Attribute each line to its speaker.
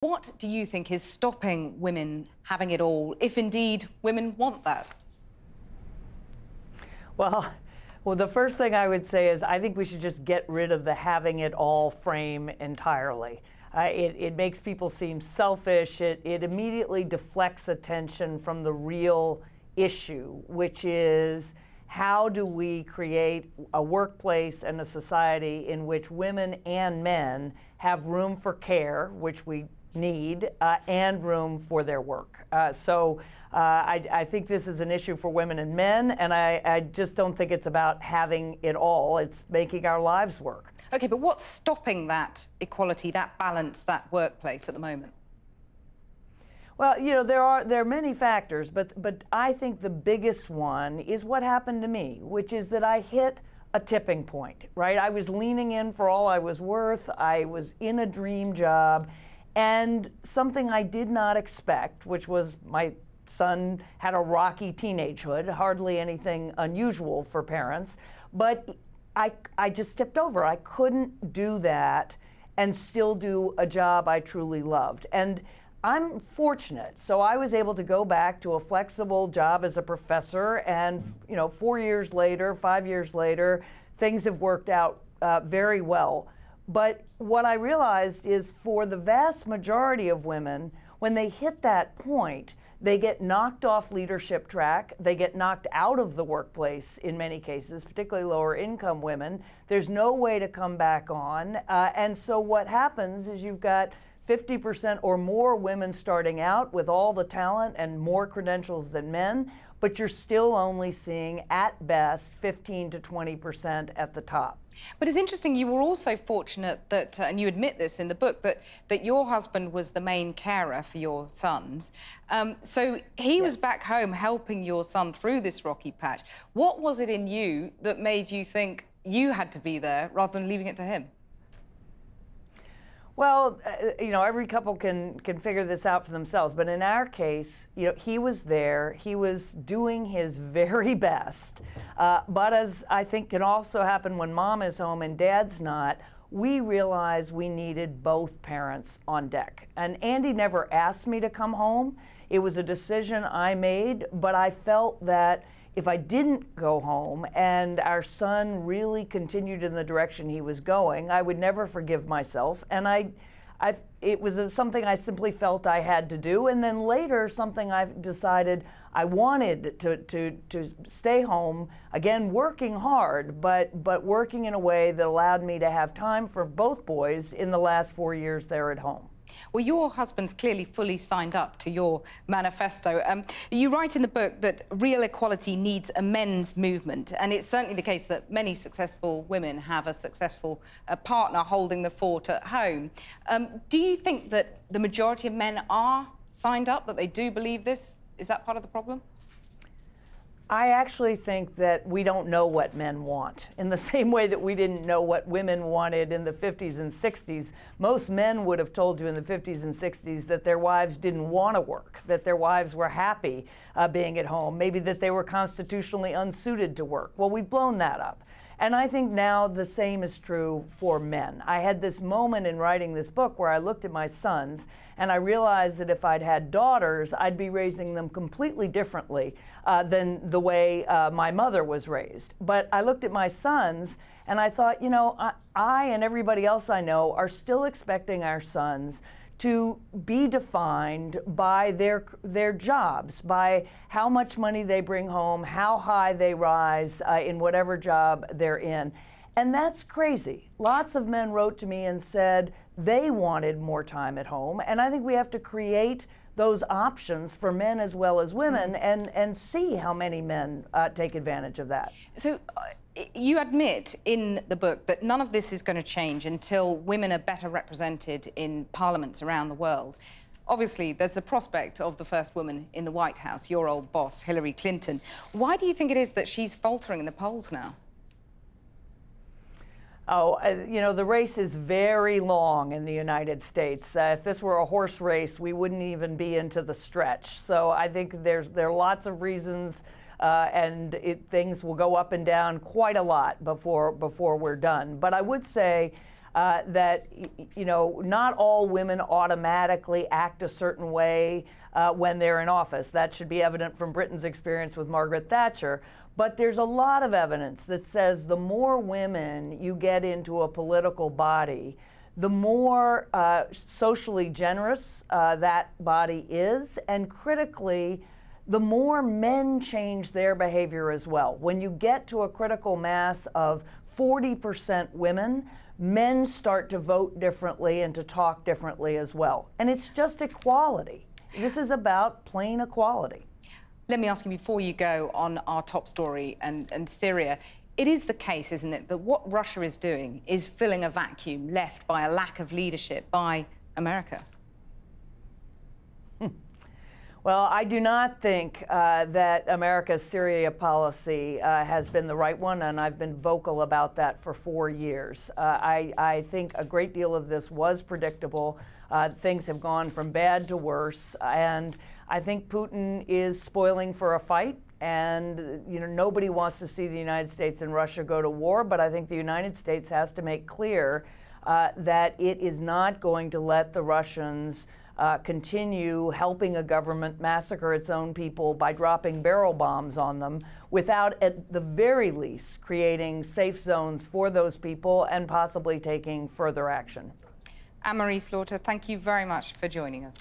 Speaker 1: What do you think is stopping women having it all, if indeed women want that?
Speaker 2: Well, the first thing I would say is I think we should just get rid of the having it all frame entirely. It makes people seem selfish. It immediately deflects attention from the real issue, which is how do we create a workplace and a society in which women and men have room for care, which we need, and room for their work. I think this is an issue for women and men, and I just don't think it's about having it all. It's making our lives work.
Speaker 1: OK, but what's stopping that equality, that balance, that workplace at the moment?
Speaker 2: Well, you know, there are many factors, but I think the biggest one is what happened to me, which is that I hit a tipping point, right? I was leaning in for all I was worth. I was in a dream job. And something I did not expect, which was my son had a rocky teenagehood, hardly anything unusual for parents, but I just tipped over. I couldn't do that and still do a job I truly loved. And I'm fortunate, so I was able to go back to a flexible job as a professor, and 4 years later, 5 years later, things have worked out very well. But what I realized is for the vast majority of women, when they hit that point, they get knocked off leadership track, they get knocked out of the workplace in many cases, particularly lower income women. There's no way to come back on. And so what happens is you've got 50% or more women starting out with all the talent and more credentials than men, but you're still only seeing, at best, 15 to 20% at the top.
Speaker 1: But it's interesting, you were also fortunate that, and you admit this in the book, that your husband was the main carer for your sons. So he was back home helping your son through this rocky patch. What was it in you that made you think you had to be there rather than leaving it to him?
Speaker 2: Well, every couple can figure this out for themselves. But in our case, he was there. He was doing his very best. But as I think can also happen when mom is home and dad's not, we realized we needed both parents on deck. And Andy never asked me to come home. It was a decision I made, but I felt that if I didn't go home and our son really continued in the direction he was going, I would never forgive myself. And it was something I simply felt I had to do. And then later, something I've decided I wanted to stay home, again, working hard, but working in a way that allowed me to have time for both boys in the last 4 years they're at home.
Speaker 1: Well, your husband's clearly fully signed up to your manifesto. You write in the book that real equality needs a men's movement, and it's certainly the case that many successful women have a successful partner holding the fort at home. Do you think that the majority of men are signed up, that they do believe this? Is that part of the problem?
Speaker 2: I actually think that we don't know what men want. In the same way that we didn't know what women wanted in the 50s and 60s, most men would have told you in the 50s and 60s that their wives didn't want to work, that their wives were happy being at home, maybe that they were constitutionally unsuited to work. Well, we've blown that up. And I think now the same is true for men. I had this moment in writing this book where I looked at my sons and I realized that if I'd had daughters, I'd be raising them completely differently than the way my mother was raised. But I looked at my sons and I thought, I and everybody else I know are still expecting our sons to be defined by their jobs, by how much money they bring home, how high they rise in whatever job they're in. And that's crazy. Lots of men wrote to me and said they wanted more time at home. And I think we have to create those options for men as well as women and see how many men take advantage of that.
Speaker 1: So you admit in the book that none of this is going to change until women are better represented in parliaments around the world. Obviously, there's the prospect of the first woman in the White House, your old boss, Hillary Clinton. Why do you think it is that she's faltering in the polls now?
Speaker 2: Oh, the race is very long in the United States. If this were a horse race, we wouldn't even be into the stretch. So I think there are lots of reasons, and things will go up and down quite a lot before we're done. But I would say that, you know, not all women automatically act a certain way when they're in office. That should be evident from Britain's experience with Margaret Thatcher. But there's a lot of evidence that says the more women you get into a political body, the more socially generous that body is, and critically, the more men change their behavior as well. When you get to a critical mass of 40% women, men start to vote differently and to talk differently as well. And it's just equality. This is about plain equality.
Speaker 1: Let me ask you before you go on our top story and Syria. It is the case, isn't it, that what Russia is doing is filling a vacuum left by a lack of leadership by America?
Speaker 2: Well, I do not think that America's Syria policy has been the right one, and I've been vocal about that for 4 years. I think a great deal of this was predictable. Things have gone from bad to worse, and I think Putin is spoiling for a fight. And, you know, nobody wants to see the United States and Russia go to war, but I think the United States has to make clear that it is not going to let the Russians continue helping a government massacre its own people by dropping barrel bombs on them without, at the very least, creating safe zones for those people and possibly taking further action.
Speaker 1: AnneMarie Slaughter, thank you very much for joining us.